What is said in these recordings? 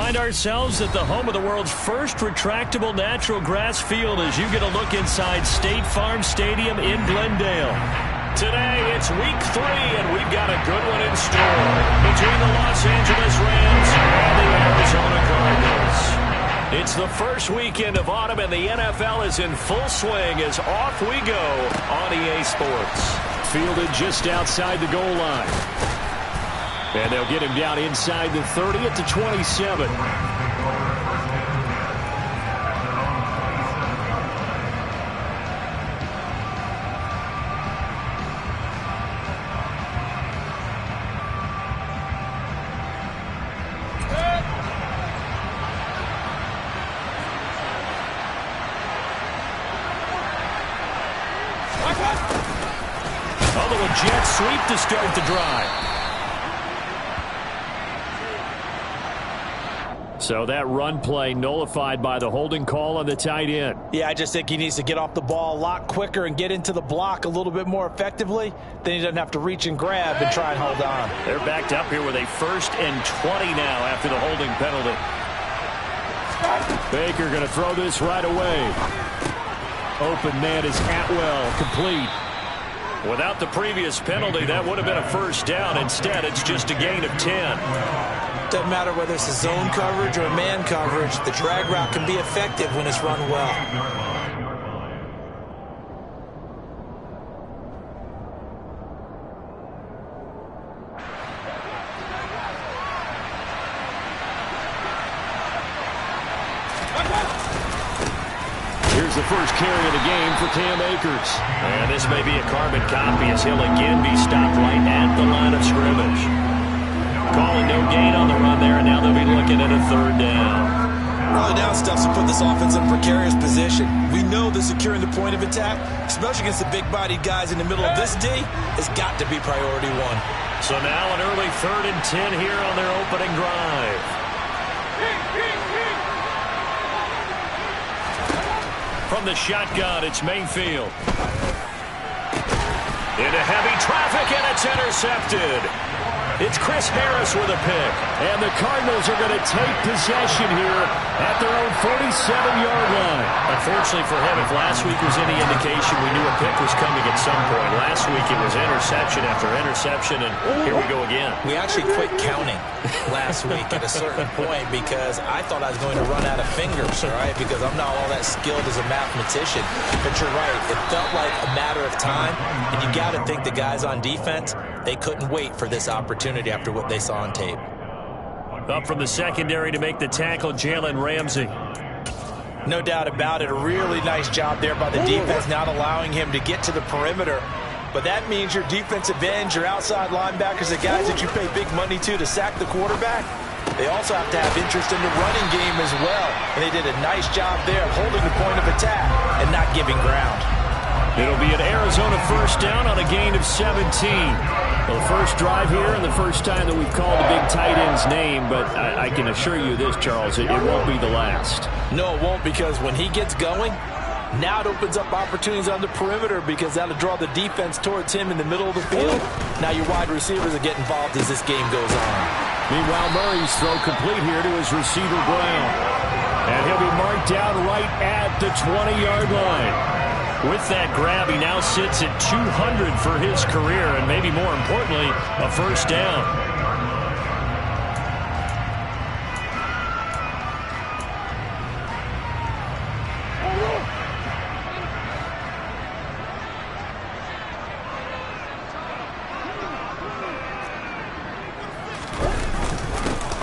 find ourselves at the home of the world's first retractable natural grass field as you get a look inside State Farm Stadium in Glendale. Today, it's week 3, and we've got a good one in store between the Los Angeles Rams and the Arizona Cardinals. It's the first weekend of autumn, and the NFL is in full swing as off we go on EA Sports. Fielded just outside the goal line. And they'll get him down inside the 30 at the 27. Although a jet sweep to start the drive. So that run play nullified by the holding call on the tight end. Yeah, I just think he needs to get off the ball a lot quicker and get into the block a little bit more effectively. Then he doesn't have to reach and grab and try and hold on. They're backed up here with a 1st and 20 now after the holding penalty. Baker going to throw this right away. Open man is Atwell, complete. Without the previous penalty, that would have been a 1st down. Instead, it's just a gain of 10. Doesn't matter whether it's a zone coverage or man coverage, the drag route can be effective when it's run well. Here's the first carry of the game for Cam Akers. And this may be a carbon copy as he'll again be stopped right at the line of scrimmage. Calling no gain on the run there, and now they'll be looking at a 3rd down. Early down stuff to put this offense in a precarious position. We know that securing the point of attack, especially against the big-bodied guys in the middle of this D, has got to be priority 1. So now an early 3rd and 10 here on their opening drive. From the shotgun, it's Mayfield. Into heavy traffic, and it's intercepted. It's Chris Harris with a pick. And the Cardinals are going to take possession here at their own 47-yard line. Unfortunately for him, if last week was any indication, we knew a pick was coming at some point. Last week it was interception after interception, and here we go again. We actually quit counting last week at a certain point because I thought I was going to run out of fingers, all right, because I'm not all that skilled as a mathematician. But you're right. It felt like a matter of time, and you got to think the guys on defense, they couldn't wait for this opportunity after what they saw on tape. Up from the secondary to make the tackle, Jalen Ramsey. No doubt about it. A really nice job there by the defense, not allowing him to get to the perimeter. But that means your defensive ends, your outside linebackers, the guys that you pay big money to sack the quarterback, they also have to have interest in the running game as well. And they did a nice job there of holding the point of attack and not giving ground. It'll be an Arizona 1st down on a gain of 17. Well, the first drive here and the first time that we've called the big tight end's name, but I can assure you this, Charles, it won't be the last. No, it won't, because when he gets going, now it opens up opportunities on the perimeter because that'll draw the defense towards him in the middle of the field. Now your wide receivers will get involved as this game goes on. Meanwhile, Murray's throw complete here to his receiver, Brown. And he'll be marked down right at the 20-yard line. With that grab, he now sits at 200 for his career, and maybe more importantly, a 1st down.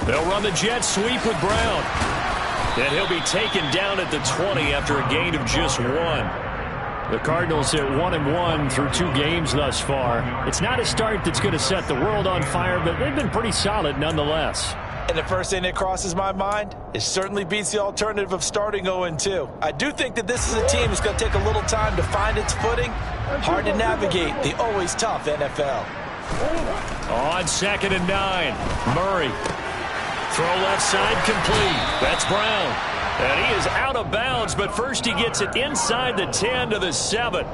They'll run the jet sweep with Brown. And he'll be taken down at the 20 after a gain of just 1. The Cardinals at 1-1 through 2 games thus far. It's not a start that's going to set the world on fire, but they've been pretty solid nonetheless. And the first thing that crosses my mind, it certainly beats the alternative of starting 0-2. I do think that this is a team that's going to take a little time to find its footing. Hard to navigate the always tough NFL. On 2nd and 9, Murray. Throw left side complete. That's Brown. And he is out of bounds, but first he gets it inside the 10 to the 7.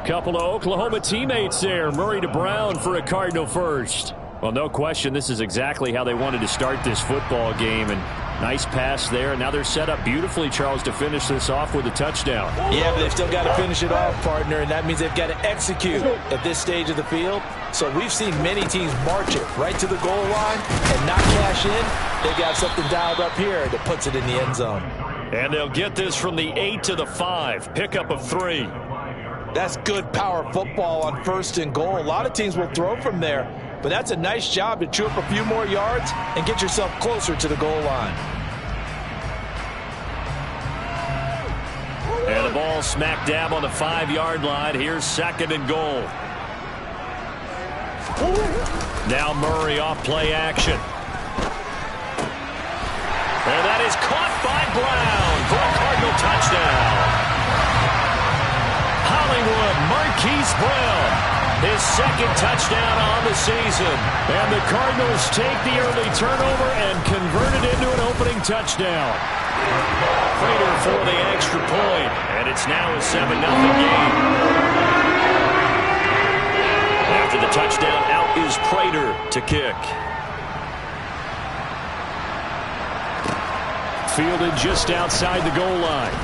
Couple of Oklahoma teammates there. Murray to Brown for a Cardinal first. Well, no question, this is exactly how they wanted to start this football game. And Nice pass there. Now they're set up beautifully, Charles, to finish this off with a touchdown. Yeah, but they've still got to finish it off, partner, and that means they've got to execute at this stage of the field. So we've seen many teams march it right to the goal line and not cash in. They've got something dialed up here that puts it in the end zone. And they'll get this from the 8 to the 5. Pickup of 3. That's good power football on 1st and goal. A lot of teams will throw from there, but that's a nice job to chew up a few more yards and get yourself closer to the goal line. And the ball smack dab on the 5-yard line. Here's 2nd and goal. Now Murray off play action. And that is caught by Brown for a Cardinal touchdown. Hollywood Marquise Brown, his 2nd touchdown on the season. And the Cardinals take the early turnover and convert it into an opening touchdown. Prater for the extra point, and it's now a 7-0 game. After the touchdown, out is Prater to kick. Fielded just outside the goal line.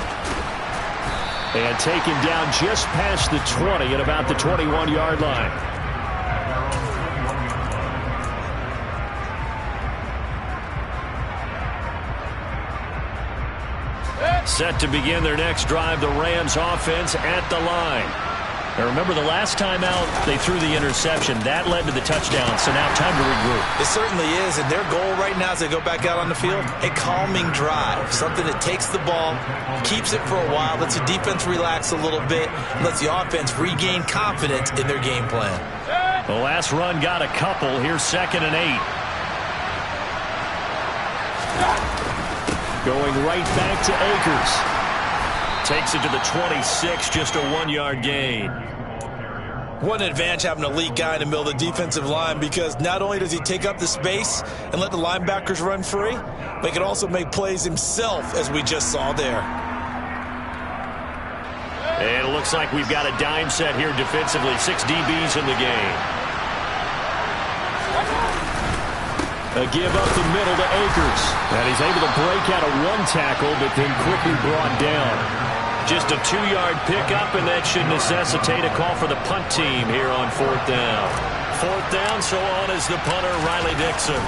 And taken down just past the 20 at about the 21-yard line. Set to begin their next drive, the Rams offense at the line. Now remember, the last time out, they threw the interception. That led to the touchdown, so now time to regroup. It certainly is, and their goal right now as they go back out on the field, a calming drive, something that takes the ball, keeps it for a while, lets the defense relax a little bit, and lets the offense regain confidence in their game plan. The last run got a couple. Here's 2nd and 8. Going right back to Akers. Takes it to the 26, just a 1-yard gain. What an advantage having an elite guy in the middle of the defensive line, because not only does he take up the space and let the linebackers run free, but he can also make plays himself, as we just saw there. And it looks like we've got a dime set here defensively. 6 DBs in the game. A give up the middle to Akers. And he's able to break out of 1 tackle, but then quickly brought down. Just a 2-yard pickup, and that should necessitate a call for the punt team here on 4th down. 4th down, so on is the punter, Riley Dixon.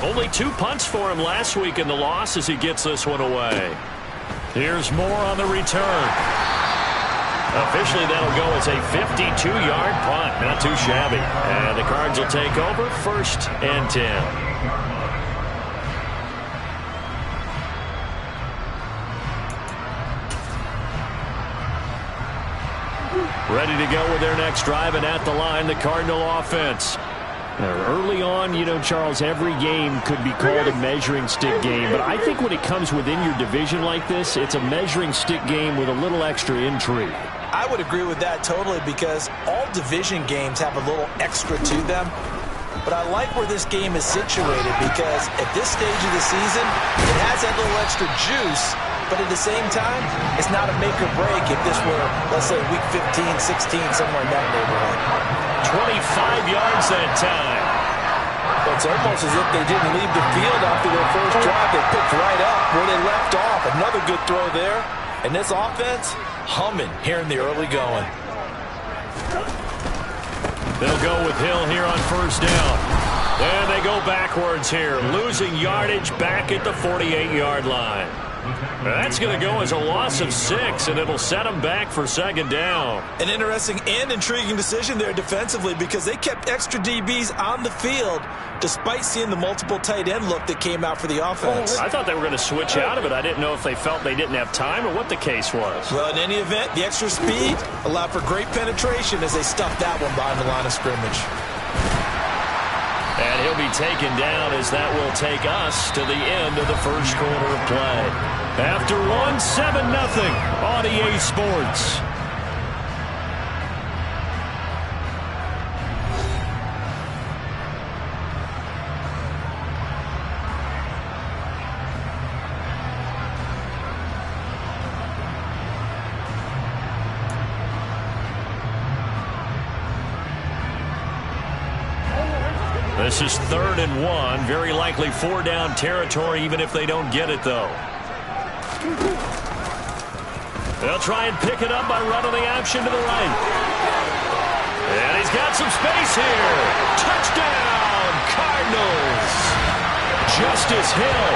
Only 2 punts for him last week in the loss as he gets this one away. Here's more on the return. Officially, that'll go as a 52-yard punt. Not too shabby. And the Cards will take over 1st and 10. Ready to go with their next drive, and at the line, the Cardinal offense. Early on, you know, Charles, every game could be called a measuring stick game, but I think when it comes within your division like this, it's a measuring stick game with a little extra intrigue. I would agree with that totally, because all division games have a little extra to them. But I like where this game is situated, because at this stage of the season, it has that little extra juice. But at the same time, it's not a make or break if this were, let's say, week 15, 16, somewhere in that neighborhood. 25 yards that time. It's almost as if they didn't leave the field after their first drive. They picked right up where they left off. Another good throw there. And this offense, humming here in the early going. They'll go with Hill here on 1st down. And they go backwards here, losing yardage back at the 48-yard line. That's going to go as a loss of 6, and it'll set them back for 2nd down. An interesting and intriguing decision there defensively, because they kept extra DBs on the field despite seeing the multiple tight end look that came out for the offense. I thought they were going to switch out of it. I didn't know if they felt they didn't have time or what the case was. Well, in any event, the extra speed allowed for great penetration as they stuffed that one behind the line of scrimmage. And he'll be taken down as that will take us to the end of the first quarter of play. After 7-0 on EA Sports. This is 3rd and 1. Very likely 4-down territory, even if they don't get it, though. They'll try and pick it up by running the option to the right. And he's got some space here. Touchdown, Cardinals. Justice Hill,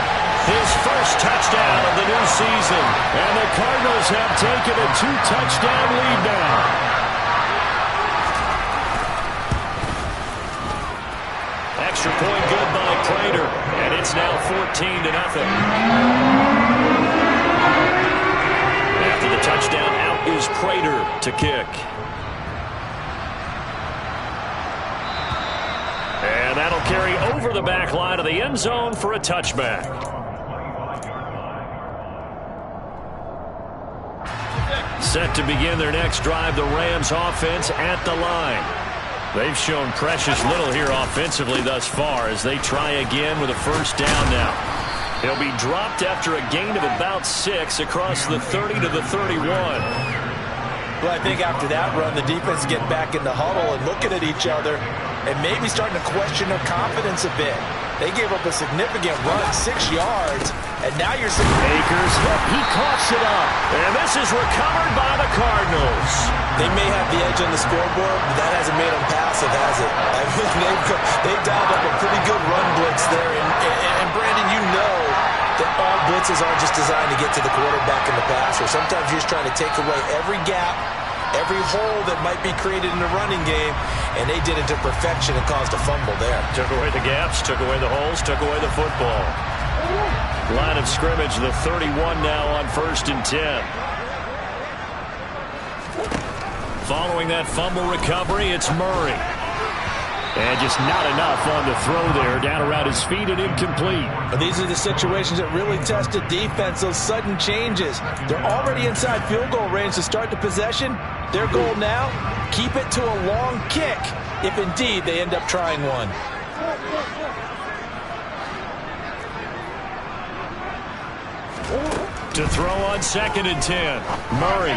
his first touchdown of the new season. And the Cardinals have taken a 2-touchdown lead now. Extra point good by Prater, and it's now 14-0. After the touchdown, out is Prater to kick. And that'll carry over the back line of the end zone for a touchback. Set to begin their next drive, the Rams offense at the line. They've shown precious little here offensively thus far as they try again with a first down now. He'll be dropped after a gain of about 6 across the 30 to the 31. Well, I think after that run, the defense get back in the huddle and looking at each other and maybe starting to question their confidence a bit. They gave up a significant run, 6 yards, and now you're seeing Akers. He coughs it up, and this is recovered by the Cardinals. They may have the edge on the scoreboard, but that hasn't made them passive, has it? I mean, they've dialed up a pretty good run blitz there, and Brandon, you know that all blitzes aren't just designed to get to the quarterback in the passer. Sometimes you're just trying to take away every gap, every hole that might be created in the running game, and they did it to perfection and caused a fumble there. Took away the gaps, took away the holes, took away the football. Line of scrimmage, the 31 now on 1st and 10. Following that fumble recovery, it's Murray. And just not enough on the throw there, down around his feet and incomplete. These are the situations that really test the defense, those sudden changes. They're already inside field goal range to start the possession. Their goal now, keep it to a long kick, if indeed they end up trying one. To throw on 2nd and 10, Murray.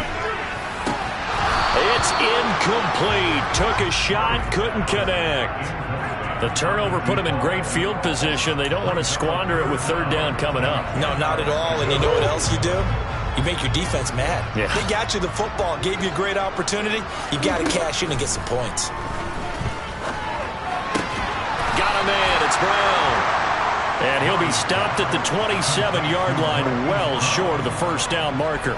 It's incomplete. Took a shot, couldn't connect. The turnover put him in great field position. They don't want to squander it with 3rd down coming up. No, not at all. And you know what else you do? You make your defense mad. Yeah. They got you the football, gave you a great opportunity. You got to cash in and get some points. Got a man. It's Brown. And he'll be stopped at the 27-yard line, well short of the first down marker.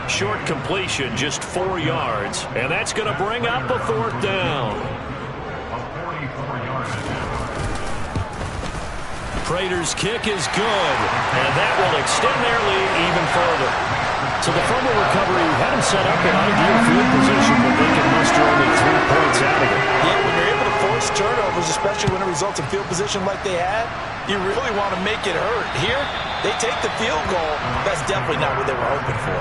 Short completion, just 4 yards. And that's going to bring up a 4th down. Prater's kick is good. And that will extend their lead even further. So the fumble recovery had him set up in ideal field position, but they can muster only 3 points out of it. Yeah, when you're able to force turnovers, especially when it results in field position like they had, you really want to make it hurt. Here, they take the field goal. That's definitely not what they were hoping for.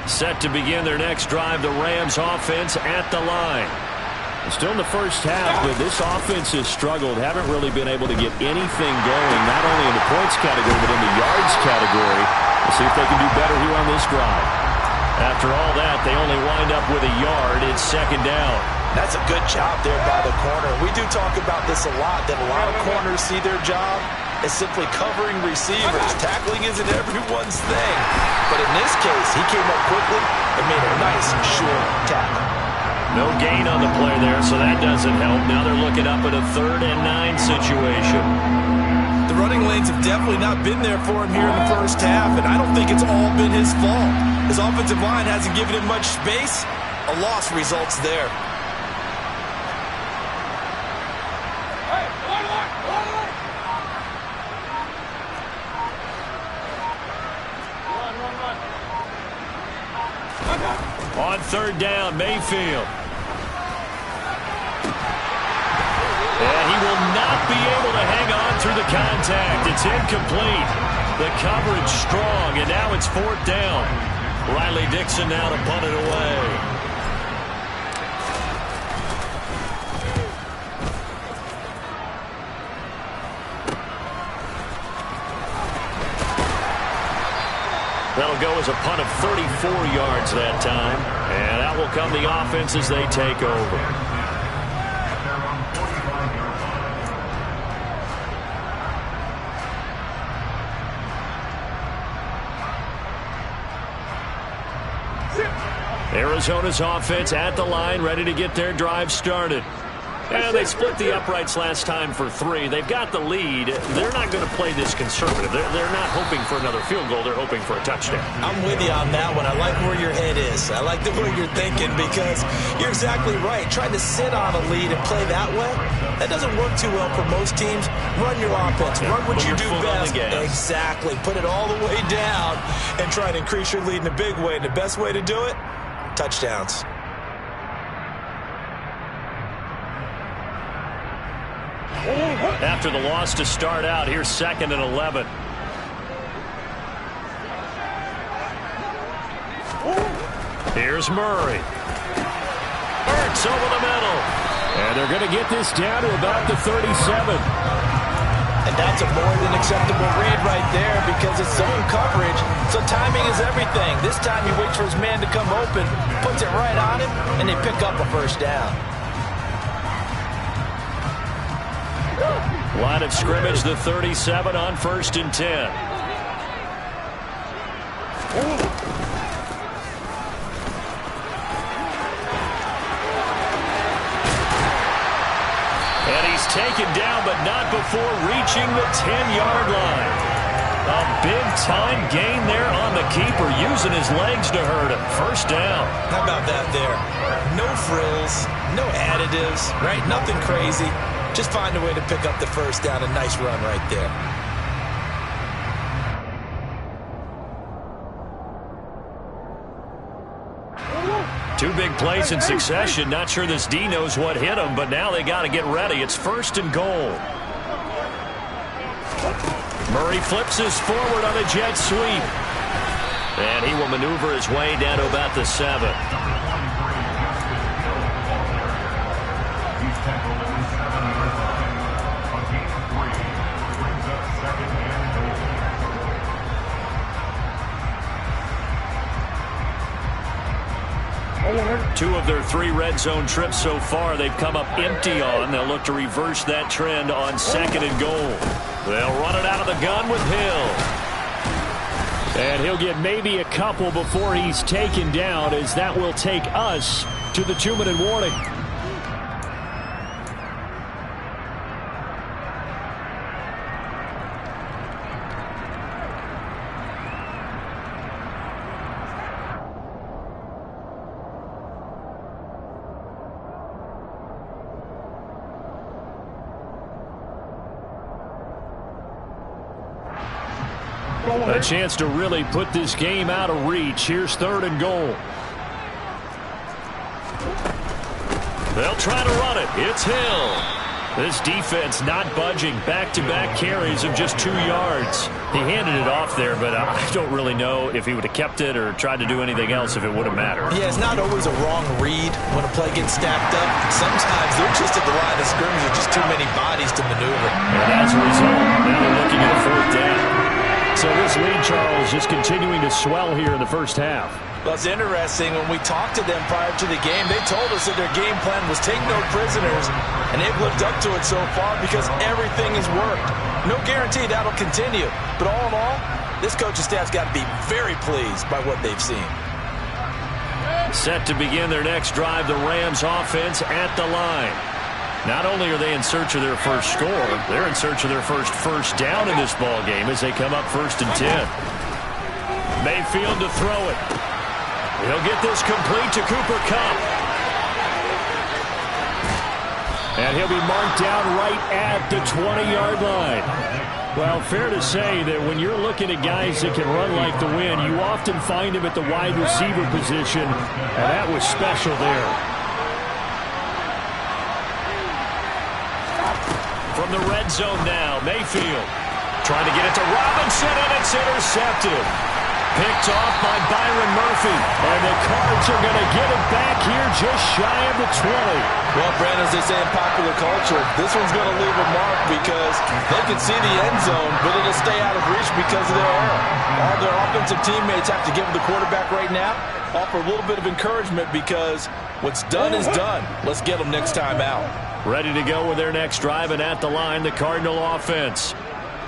Set to begin their next drive, the Rams offense at the line. Still in the first half, but this offense has struggled. Haven't really been able to get anything going, not only in the points category, but in the yards category. We'll see if they can do better here on this drive. After all that, they only wind up with a yard. It's 2nd down. That's a good job there by the corner. We do talk about this a lot, that a lot of corners see their job as simply covering receivers. Tackling isn't everyone's thing. But in this case, he came up quickly and made a nice, short tackle. No gain on the play there, so that doesn't help. Now they're looking up at a 3rd and 9 situation. The running lanes have definitely not been there for him here in the first half, and I don't think it's all been his fault. His offensive line hasn't given him much space. A loss results there. On 3rd down, Mayfield. And he will not be able to hang on through the contact. It's incomplete. The coverage strong, and now it's 4th down. Riley Dixon now to punt it away. That'll go as a punt of 34 yards that time. And out will come the offense as they take over. Arizona's offense at the line, ready to get their drive started. And they split the uprights last time for 3. They've got the lead. They're not going to play this conservative. They're not hoping for another field goal. They're hoping for a touchdown. I'm with you on that one. I like where your head is. I like the way you're thinking because you're exactly right. Trying to sit on a lead and play that way, that doesn't work too well for most teams. Run your offense. Run what you do best. Exactly. Put it all the way down and try to increase your lead in a big way. And the best way to do it, touchdowns. After the loss to start out, here's 2nd and 11. Here's Murray. Hurts over the middle. And they're going to get this down to about the 37. And that's a more than acceptable read right there because it's zone coverage. So timing is everything. This time he waits for his man to come open, puts it right on him, and they pick up a first down. Line of scrimmage, the 37 on 1st and 10. And he's taken down, but not before reaching the 10-yard line. A big-time gain there on the keeper, using his legs to hurt him. First down. How about that there? No frills, no additives, right? Nothing crazy. Just find a way to pick up the first down. A nice run right there. Two big plays in succession. Not sure this D knows what hit him, but now they got to get ready. It's 1st and goal. Murray flips his forward on a jet sweep. And he will maneuver his way down to about the 7. Two of their 3 red zone trips so far they've come up empty on. They'll look to reverse that trend on 2nd and goal. They'll run it out of the gun with Hill. And he'll get maybe a couple before he's taken down, as that will take us to the 2-minute warning. A chance to really put this game out of reach. Here's 3rd and goal. They'll try to run it. It's Hill. This defense not budging. Back-to-back carries of just 2 yards. He handed it off there, but I don't really know if he would have kept it or tried to do anything else if it would have mattered. Yeah, it's not always a wrong read when a play gets stacked up. Sometimes they're just at the line of scrimmage with just too many bodies to maneuver. And as a result, now they're looking at a 4th down. So this lead, Charles, just continuing to swell here in the first half. Well, it's interesting. When we talked to them prior to the game, they told us that their game plan was take no prisoners, and they've lived up to it so far because everything has worked. No guarantee that'll continue. But all in all, this coaching staff's got to be very pleased by what they've seen. Set to begin their next drive, the Rams offense at the line. Not only are they in search of their first score, they're in search of their first down in this ball game as they come up 1st and 10. Mayfield to throw it. He'll get this complete to Cooper Kupp. And he'll be marked down right at the 20-yard line. Well, fair to say that when you're looking at guys that can run like the wind, you often find them at the wide receiver position, and that was special there. From the red zone now, Mayfield trying to get it to Robinson, and it's intercepted. Picked off by Byron Murphy. And the Cards are going to get it back here just shy of the 20. Well, Brandon, as they say in popular culture, this one's going to leave a mark because they can see the end zone, but it'll stay out of reach because of their error. All their offensive teammates have to give the quarterback right now, offer a little bit of encouragement because what's done is done. Let's get them next time out. Ready to go with their next drive, and at the line, the Cardinal offense.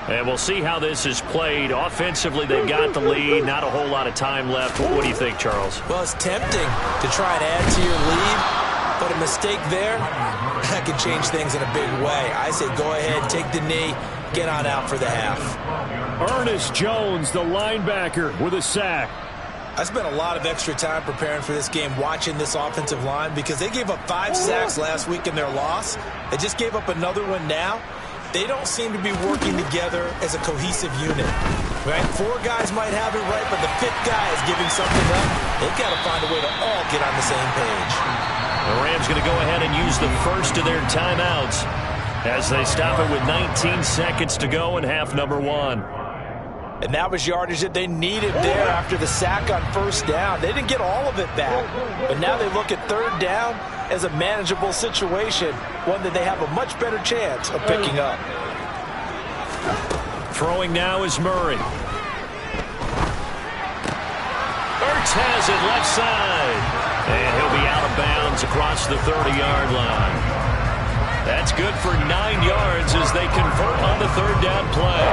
And we'll see how this is played. Offensively, they've got the lead. Not a whole lot of time left. What do you think, Charles? Well, it's tempting to try and add to your lead, but a mistake there, that could change things in a big way. I say go ahead, take the knee, get on out for the half. Ernest Jones, the linebacker, with a sack. I spent a lot of extra time preparing for this game, watching this offensive line, because they gave up 5 sacks last week in their loss. They just gave up another one now. They don't seem to be working together as a cohesive unit. Right? 4 guys might have it right, but the 5th guy is giving something up. They've got to find a way to all get on the same page. The Rams going to go ahead and use the first of their timeouts as they stop it with 19 seconds to go in half number 1. And that was yardage that they needed there after the sack on first down. They didn't get all of it back, but now they look at third down as a manageable situation, one that they have a much better chance of picking up. Throwing now is Murray. Ertz has it left side. And he'll be out of bounds across the 30-yard line. That's good for 9 yards as they convert on the third down play.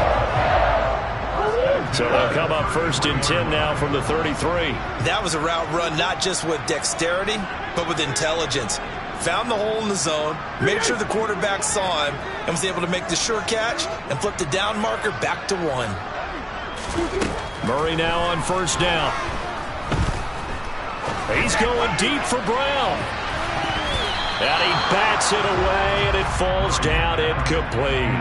So they'll come up first and 10 now from the 33. That was a route run not just with dexterity, but with intelligence. Found the hole in the zone, made sure the quarterback saw him, and was able to make the sure catch and flip the down marker back to 1. Murray now on first down. He's going deep for Brown. And he bats it away, and it falls down incomplete.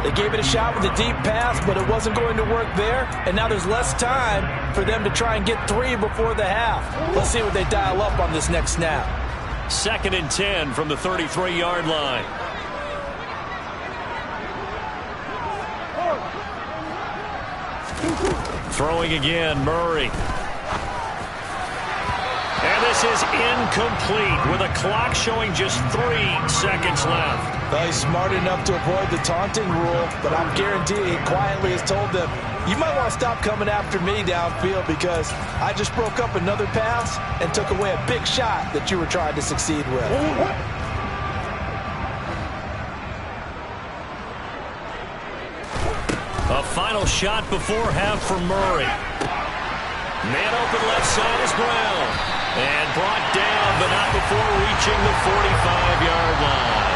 They gave it a shot with a deep pass, but it wasn't going to work there. And now there's less time for them to try and get 3 before the half. Let's see what they dial up on this next snap. 2nd and 10 from the 33-yard line. Throwing again, Murray. And this is incomplete with a clock showing just 3 seconds left. Well, he's smart enough to avoid the taunting rule, but I'm guaranteeing he quietly has told them, you might want to stop coming after me downfield because I just broke up another pass and took away a big shot that you were trying to succeed with. A final shot before half for Murray. Man open left side is Brown. And brought down, but not before reaching the 45-yard line.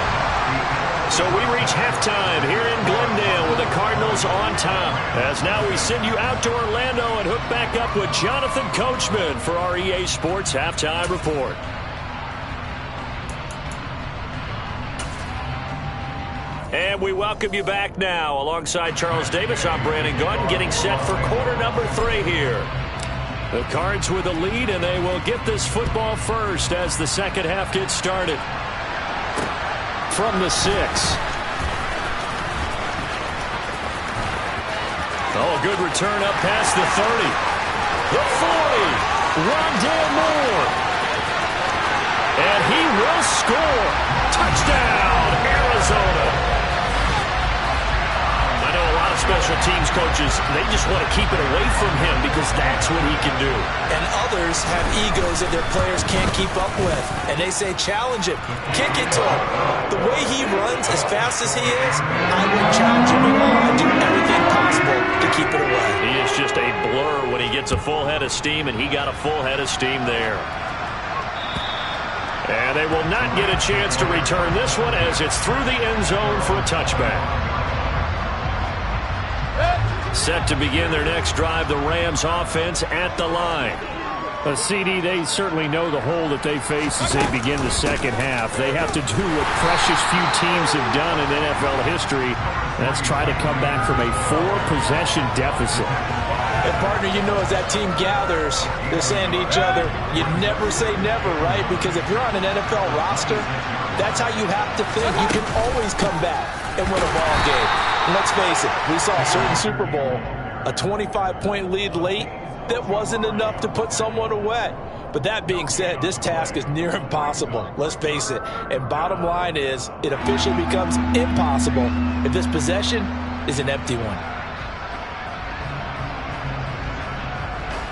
So we reach halftime here in Glendale with the Cardinals on top. As now we send you out to Orlando and hook back up with Jonathan Coachman for our EA Sports Halftime Report. And we welcome you back now. Alongside Charles Davis, I'm Brandon Gunn, getting set for quarter number 3 here. The Cards with a lead, and they will get this football first as the second half gets started. From the 6. Oh, a good return up past the 30. The 40. Rondale Moore. And he will score. Touchdown, Arizona. I know a lot of special teams coaches, they just want to keep it away from him because that's what he can do. And others have egos that their players can't keep up with. And they say, challenge him, kick it to him. The way he runs as fast as he is, I wouldn't challenge him at all. I'd do everything possible to keep it away. He is just a blur when he gets a full head of steam, and he got a full head of steam there. And they will not get a chance to return this one as it's through the end zone for a touchback. Set to begin their next drive, the Rams offense at the line. CD, they certainly know the hole that they face as they begin the second half. They have to do what precious few teams have done in NFL history. That's try to come back from a 4-possession deficit. And partner, you know, as that team gathers, they're saying to each other, you never say never, right? Because if you're on an NFL roster, that's how you have to think. You can always come back and win a ball game. And let's face it, we saw a certain Super Bowl, a 25-point lead late, that wasn't enough to put someone away. But that being said, this task is near impossible, let's face it. And bottom line is, it officially becomes impossible if this possession is an empty one.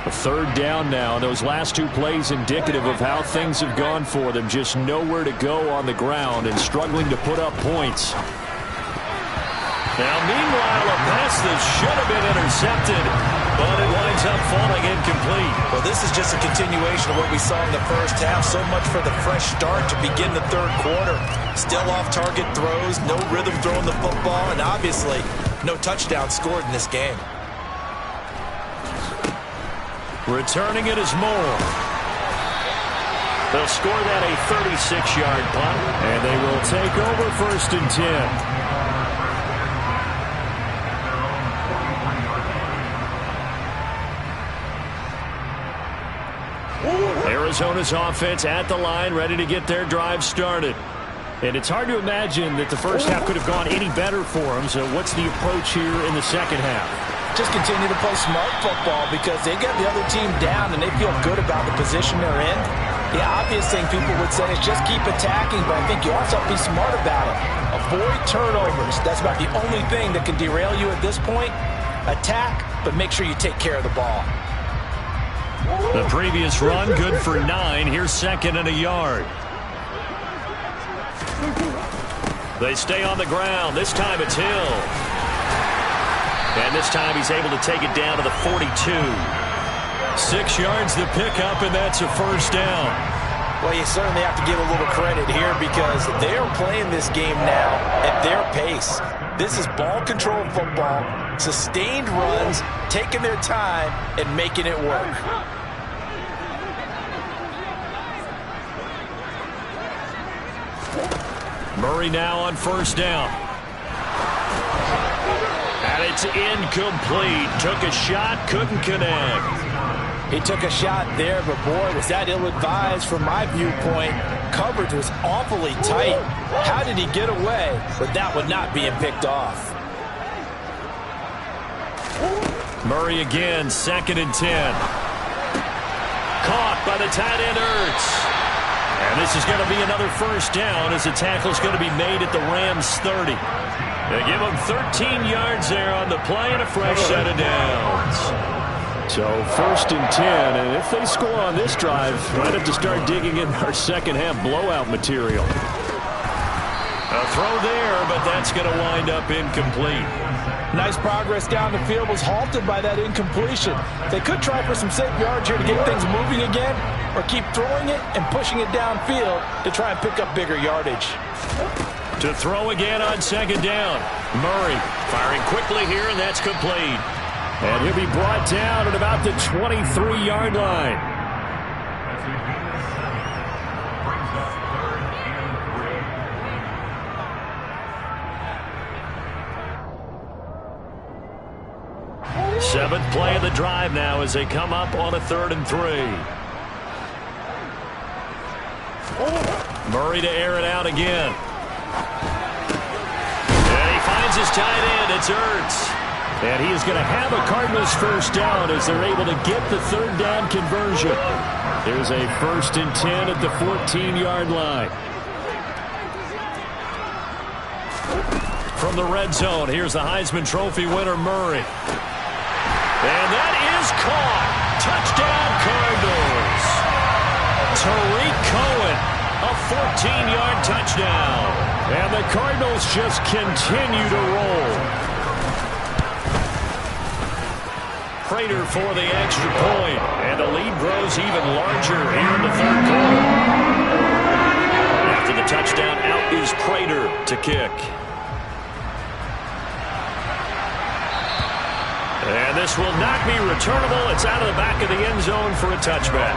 A third down now. Those last two plays indicative of how things have gone for them. Just nowhere to go on the ground and struggling to put up points. Now, meanwhile, a pass that should have been intercepted, but it winds up falling incomplete. Well, this is just a continuation of what we saw in the first half. So much for the fresh start to begin the third quarter. Still off-target throws, no rhythm throwing the football, and obviously no touchdown scored in this game. Returning it is Moore. They'll score that a 36-yard punt, and they will take over 1st and 10. Arizona's offense at the line, ready to get their drive started. And it's hard to imagine that the first half could have gone any better for them. So what's the approach here in the second half? Just continue to play smart football because they got the other team down and they feel good about the position they're in. The obvious thing people would say is just keep attacking, but I think you also have to be smart about it. Avoid turnovers. That's about the only thing that can derail you at this point. Attack, but make sure you take care of the ball. The previous run, good for 9. Here's 2nd and a yard. They stay on the ground. This time it's Hill. And this time he's able to take it down to the 42. 6 yards the pickup, and that's a first down. Well, you certainly have to give a little credit here because they are playing this game now at their pace. This is ball control football, sustained runs, taking their time, and making it work. Murray now on 1st down. And it's incomplete. Took a shot, couldn't connect. He took a shot there, but boy, was that ill-advised from my viewpoint. Coverage was awfully tight. How did he get away? But that one not being picked off. Murray again, 2nd and 10. Caught by the tight end, Ertz. And this is going to be another first down as the tackle's going to be made at the Rams' 30. They give them 13 yards there on the play and a fresh set of downs. So 1st and 10, and if they score on this drive, might have to start digging in our second half blowout material. A throw there, but that's going to wind up incomplete. Nice progress down the field was halted by that incompletion. They could try for some safe yards here to get things moving again, or keep throwing it and pushing it downfield to try and pick up bigger yardage. To throw again on 2nd down. Murray firing quickly here, and that's complete. And he'll be brought down at about the 23-yard line. Seventh play of the drive now as they come up on a 3rd and 3. Murray to air it out again. And he finds his tight end. It's Ertz. And he is going to have a Cardinals first down as they're able to get the 3rd down conversion. There's a 1st and 10 at the 14-yard line. From the red zone, here's the Heisman Trophy winner, Murray. And that is caught. Touchdown, Cardinals. Tariq Cohen, a 14-yard touchdown. And the Cardinals just continue to roll. Prater for the extra point, and the lead grows even larger here in the 3rd quarter. After the touchdown, out is Prater to kick. And this will not be returnable. It's out of the back of the end zone for a touchback.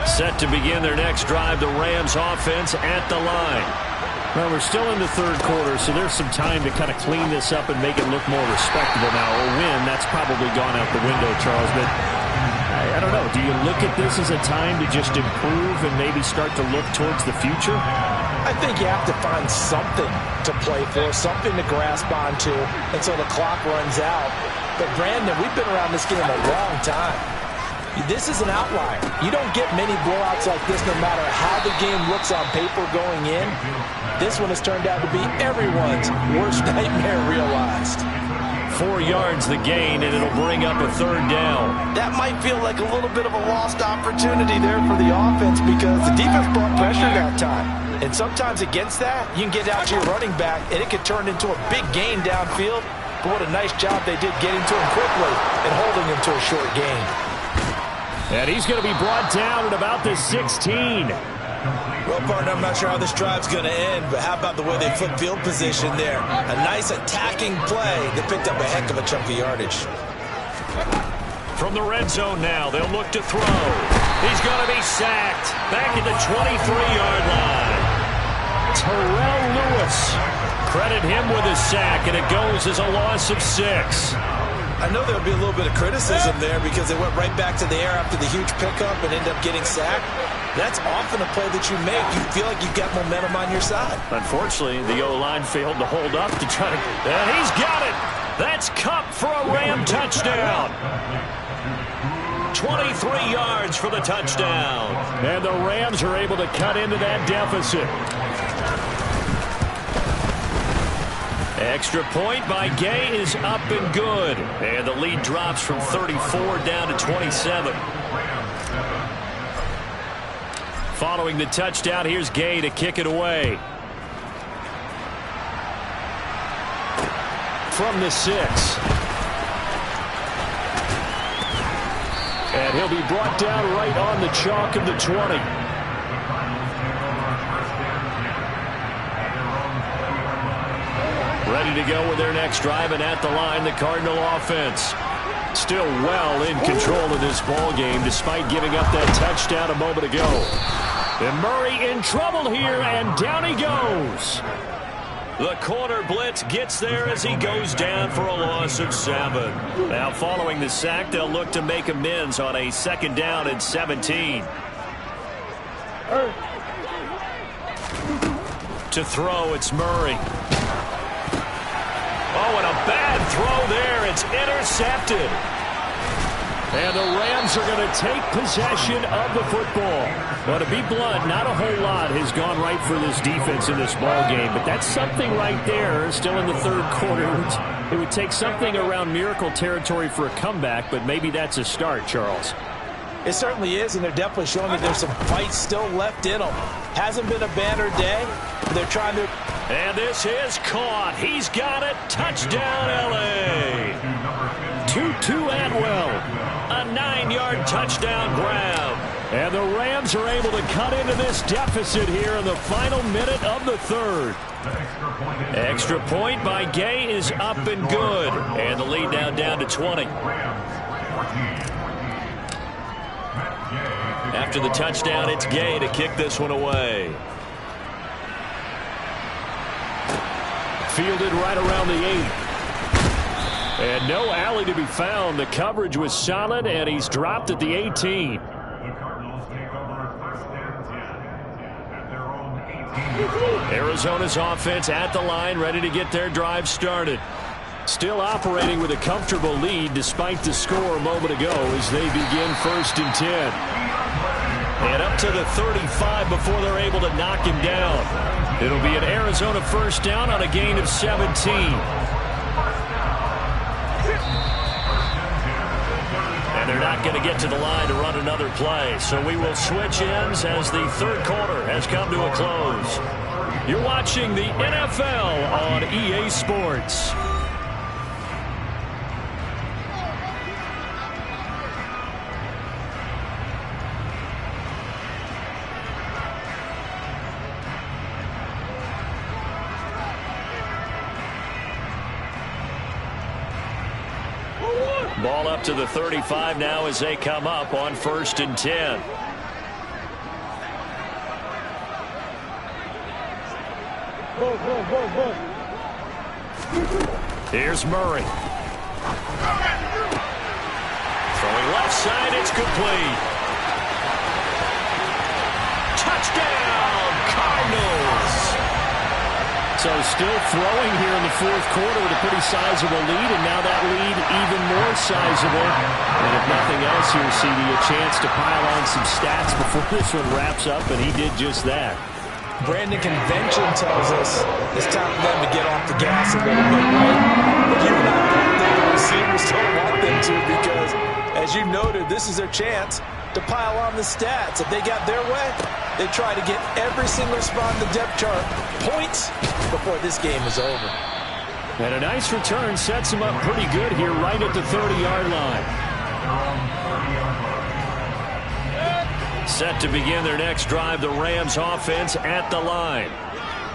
Set to begin their next drive, the Rams offense at the line. Well, we're still in the 3rd quarter, so there's some time to kind of clean this up and make it look more respectable now. A win, that's probably gone out the window, Charles. But I don't know. Do you look at this as a time to just improve and maybe start to look towards the future? I think you have to find something to play for, something to grasp onto until the clock runs out. But, Brandon, we've been around this game a long time. This is an outlier. You don't get many blowouts like this no matter how the game looks on paper going in. This one has turned out to be everyone's worst nightmare realized. 4 yards the gain, and it'll bring up a third down. That might feel like a little bit of a lost opportunity there for the offense because the defense brought pressure that time. And sometimes against that, you can get out to your running back, and it could turn into a big gain downfield. But what a nice job they did getting to him quickly and holding him to a short gain. And he's going to be brought down at about the 16. Well, partner, I'm not sure how this drive's going to end, but how about the way they flip field position there? A nice attacking play that picked up a heck of a chunk of yardage. From the red zone now, they'll look to throw. He's going to be sacked back at the 23-yard line. Terrell Lewis. Credit him with a sack, and it goes as a loss of 6. I know there'll be a little bit of criticism there because they went right back to the air after the huge pickup and ended up getting sacked. That's often a play that you make. You feel like you've got momentum on your side. Unfortunately, the O-line failed to hold up to try to... And he's got it! That's Kupp for a Ram touchdown. 23 yards for the touchdown. And the Rams are able to cut into that deficit. Extra point by Gay is up and good. And the lead drops from 34 down to 27. Following the touchdown, here's Gay to kick it away. From the 6. And he'll be brought down right on the chalk of the 20. Ready to go with their next drive, and at the line, the Cardinal offense. Still well in control of this ball game, despite giving up that touchdown a moment ago. And Murray in trouble here, and down he goes. The corner blitz gets there as he goes down for a loss of 7. Now, following the sack, they'll look to make amends on a 2nd down and 17. To throw, it's Murray. Oh, and a bad throw there. It's intercepted. And the Rams are going to take possession of the football. Well, to be blunt, not a whole lot has gone right for this defense in this ball game, but that's something right there. Still in the 3rd quarter. It would take something around miracle territory for a comeback, but maybe that's a start, Charles. It certainly is, and they're definitely showing that there's some fight still left in them. Hasn't been a banner day. They're trying to... And this is caught. He's got it. Touchdown, L.A. Tutu Atwell. A 9-yard touchdown grab. And the Rams are able to cut into this deficit here in the final minute of the 3rd. Extra point by Gay is up and good. And the lead now down to 20. After the touchdown, it's Gay to kick this one away. Fielded right around the 8. And no alley to be found. The coverage was solid, and he's dropped at the 18. Arizona's offense at the line, ready to get their drive started. Still operating with a comfortable lead despite the score a moment ago as they begin 1st and 10. And up to the 35 before they're able to knock him down. It'll be an Arizona 1st down on a gain of 17. And they're not going to get to the line to run another play. So we will switch ends as the 3rd quarter has come to a close. You're watching the NFL on EA Sports. Ball up to the 35 now as they come up on 1st and 10. Here's Murray. Throwing left side, it's complete. Touchdown, Cardinals. So still throwing here in the fourth quarter with a pretty sizable lead, and now that lead even more sizable. And if nothing else here, CD, a chance to pile on some stats before this one wraps up, and he did just that. Brandon, convention tells us it's time for them to get off the gas a little bit, right? But you and I both think the receivers don't want them to, because, as you noted, this is their chance to pile on the stats. If they got their way, they try to get every single spot in the depth chart points before this game is over. And a nice return sets him up pretty good here right at the 30-yard line. Set to begin their next drive, the Rams offense at the line.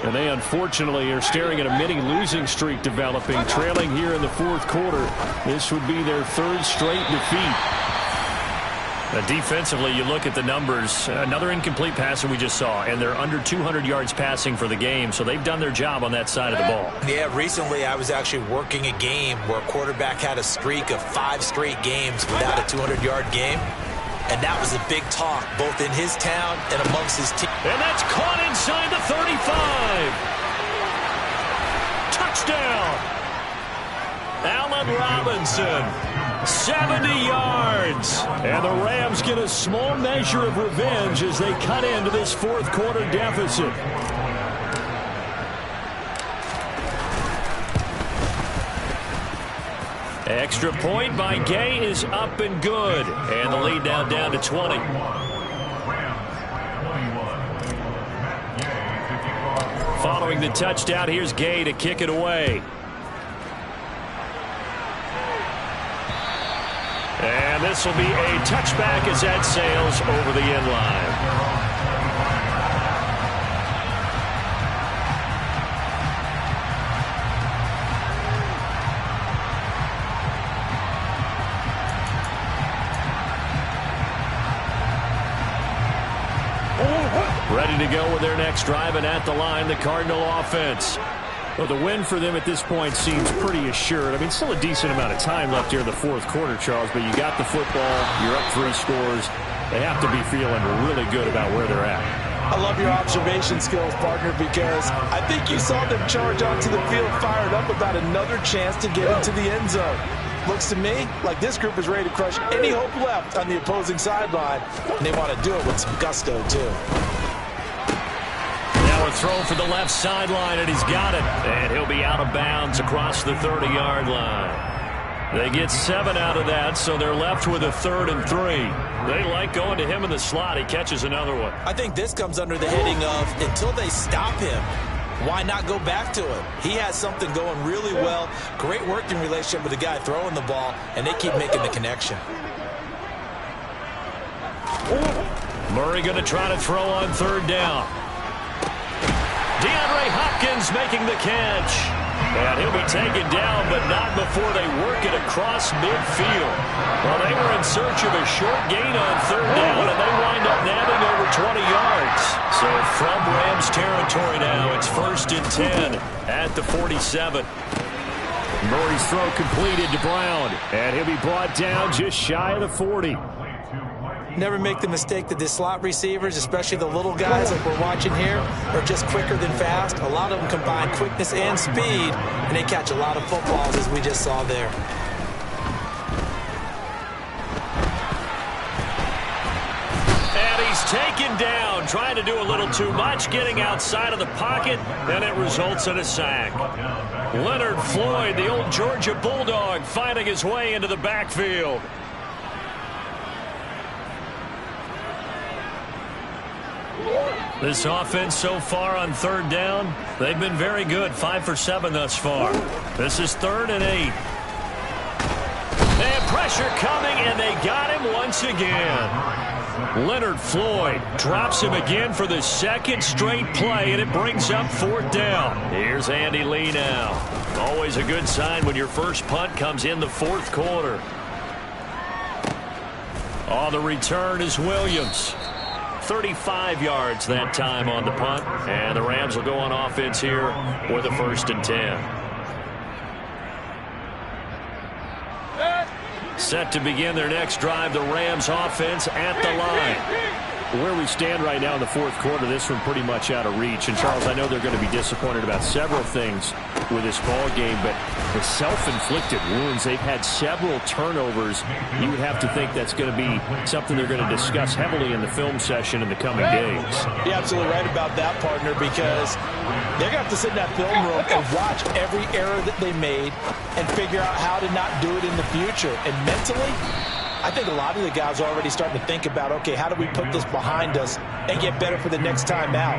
And they unfortunately are staring at a mini-losing streak developing, trailing here in the fourth quarter. This would be their third straight defeat. Defensively, you look at the numbers. Another incomplete pass that we just saw, and they're under 200 yards passing for the game, so they've done their job on that side of the ball. Yeah, recently I was actually working a game where a quarterback had a streak of 5 straight games without a 200-yard game, and that was a big talk, both in his town and amongst his team. And that's caught inside the 35. Touchdown! Allen Robinson, 70 yards. And the Rams get a small measure of revenge as they cut into this fourth quarter deficit. Extra point by Gay is up and good. And the lead now down to 20. Following the touchdown, here's Gay to kick it away. And this will be a touchback as that sails over the end line. Ready to go with their next drive, and at the line, the Cardinal offense. Well, the win for them at this point seems pretty assured. I mean, still a decent amount of time left here in the fourth quarter, Charles, but you got the football, you're up 3 scores. They have to be feeling really good about where they're at. I love your observation skills, partner, because I think you saw them charge onto the field fired up about another chance to get into the end zone. Looks to me like this group is ready to crush any hope left on the opposing sideline, and they want to do it with some gusto, too. A throw for the left sideline, and he's got it. And he'll be out of bounds across the 30-yard line. They get 7 out of that, so they're left with a 3rd and 3. They like going to him in the slot. He catches another one. I think this comes under the heading of until they stop him, why not go back to it? He has something going really well. Great working relationship with the guy throwing the ball, and they keep making the connection. Murray going to try to throw on 3rd down. DeAndre Hopkins making the catch. And he'll be taken down, but not before they work it across midfield. Well, they were in search of a short gain on 3rd down, and they wind up nabbing over 20 yards. So from Rams territory now, it's 1st and 10 at the 47. Murray's throw completed to Brown, and he'll be brought down just shy of the 40. Never make the mistake that the slot receivers, especially the little guys like we're watching here, are just quicker than fast. A lot of them combine quickness and speed, and they catch a lot of footballs, as we just saw there. And he's taken down, trying to do a little too much, getting outside of the pocket, and it results in a sack. Leonard Floyd, the old Georgia Bulldog, finding his way into the backfield. This offense so far on 3rd down, they've been very good. 5 for 7 thus far. This is 3rd and 8. And pressure coming, and they got him once again. Leonard Floyd drops him again for the 2nd straight play, and it brings up 4th down. Here's Andy Lee now. Always a good sign when your first punt comes in the 4th quarter. On the return is Williams. 35 yards that time on the punt, and the Rams will go on offense here with a 1st and 10. Set to begin their next drive, the Rams offense at the line. Where we stand right now in the fourth quarter, this one pretty much out of reach. And, Charles, I know they're going to be disappointed about several things with this ball game, but the self-inflicted wounds, they've had several turnovers. You would have to think that's going to be something they're going to discuss heavily in the film session in the coming days. You're absolutely right about that, partner, because they're going to have to sit in that film room and watch every error that they made and figure out how to not do it in the future. And mentally, I think a lot of the guys are already starting to think about, okay, how do we put this behind us and get better for the next time out?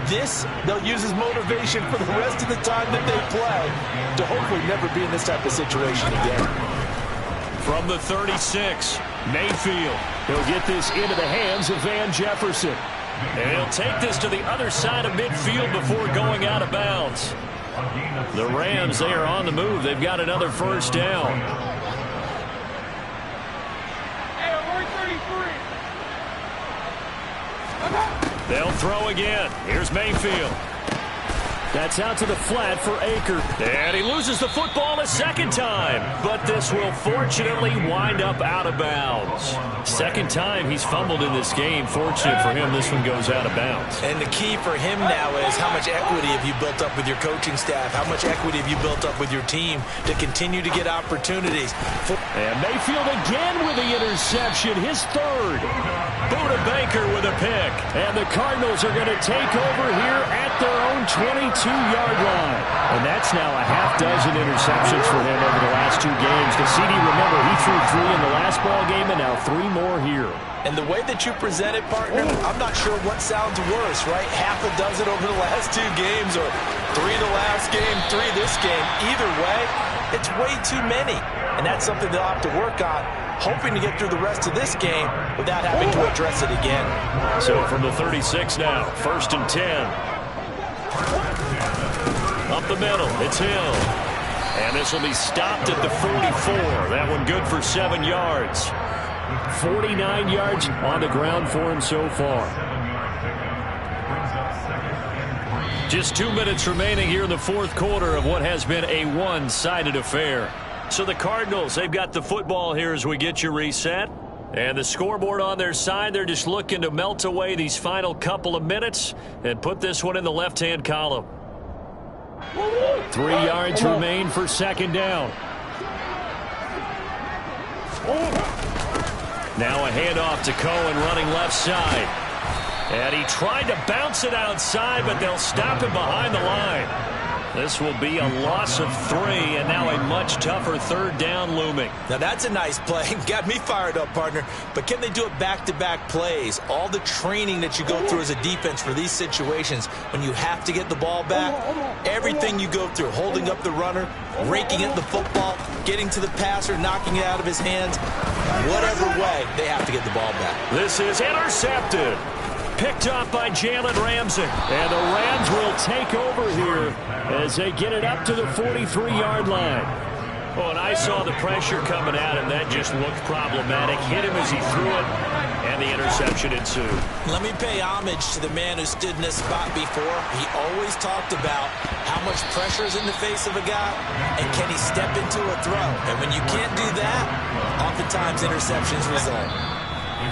This, they'll use as motivation for the rest of the time that they play to hopefully never be in this type of situation again. From the 36, Mayfield. He'll get this into the hands of Van Jefferson. And he'll take this to the other side of midfield before going out of bounds. The Rams, they are on the move. They've got another first down. They'll throw again. Here's Mayfield. That's out to the flat for Akers. And he loses the football a second time. But this will fortunately wind up out of bounds. Second time he's fumbled in this game. Fortunate for him, this one goes out of bounds. And the key for him now is how much equity have you built up with your coaching staff? How much equity have you built up with your team to continue to get opportunities? And Mayfield again with the interception. His third. Buda Baker with a pick. And the Cardinals are going to take over here at their own 22-yard line. And that's now a half dozen interceptions for him over the last two games. Because CD, remember, he threw 3 in the last ball game and now 3 more here. And the way that you present it, partner, I'm not sure what sounds worse, right? Half a dozen over the last 2 games or 3 the last game, 3 this game. Either way, it's way too many. And that's something they'll have to work on, hoping to get through the rest of this game without having to address it again. So from the 36 now, 1st and 10. Up the middle, it's Hill. And this will be stopped at the 44. That one good for 7 yards. 49 yards on the ground for him so far. Just 2 minutes remaining here in the fourth quarter of what has been a one-sided affair. So the Cardinals, they've got the football here as we get you reset. And the scoreboard on their side, they're just looking to melt away these final couple of minutes and put this one in the left-hand column. 3 yards remain for second down. Now a handoff to Cohen running left side. And he tried to bounce it outside, but they'll stop him behind the line. This will be a loss of 3, and now a much tougher 3rd down looming. Now that's a nice play. Got me fired up, partner. But can they do it back-to-back plays? All the training that you go through as a defense for these situations, when you have to get the ball back, everything you go through, holding up the runner, raking at the football, getting to the passer, knocking it out of his hands, whatever way, they have to get the ball back. This is intercepted. Picked up by Jalen Ramsey. And the Rams will take over here as they get it up to the 43-yard line. Oh, and I saw the pressure coming at him. That just looked problematic. Hit him as he threw it, and the interception ensued. Let me pay homage to the man who stood in this spot before. He always talked about how much pressure is in the face of a guy, and can he step into a throw. And when you can't do that, oftentimes interceptions result.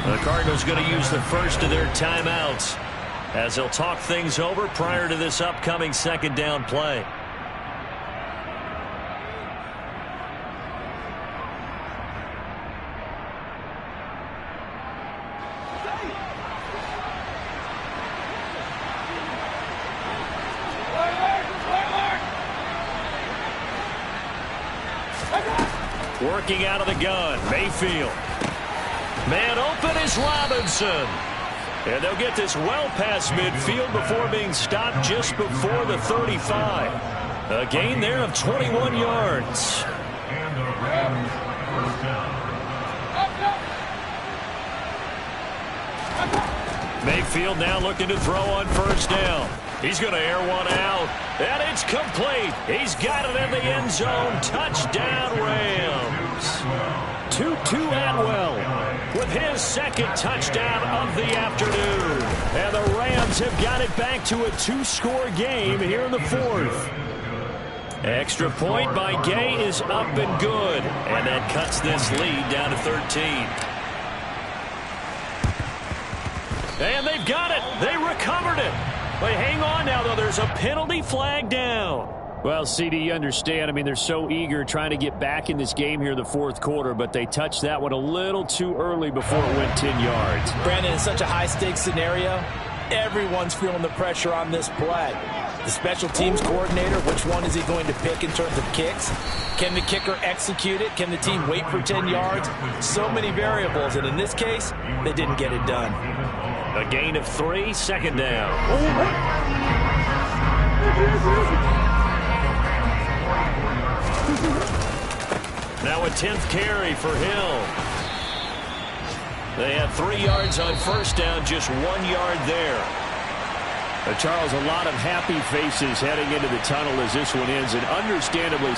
The Cardinals going to use the first of their timeouts as they'll talk things over prior to this upcoming second down play. Working out of the gun, Mayfield. Man open is Robinson. And they'll get this well past midfield before being stopped just before the 35. A gain there of 21 yards. Mayfield now looking to throw on first down. He's going to air one out. And it's complete. He's got it in the end zone. Touchdown, Rams. Tutu Atwell with his second touchdown of the afternoon. And the Rams have got it back to a 2-score game here in the fourth. Extra point by Gay is up and good. And that cuts this lead down to 13. And they've got it. They recovered it. But hang on now, though. There's a penalty flag down. Well, CD, you understand. I mean, they're so eager trying to get back in this game here in the fourth quarter, but they touched that one a little too early before it went 10 yards. Brandon, in such a high-stakes scenario, everyone's feeling the pressure on this play. The special teams coordinator, which one is he going to pick in terms of kicks? Can the kicker execute it? Can the team wait for 10 yards? So many variables, and in this case, they didn't get it done. A gain of 3, second down. Now a 10th carry for Hill. They had 3 yards on first down, just 1 yard there. Charles, a lot of happy faces heading into the tunnel as this one ends, and understandably so.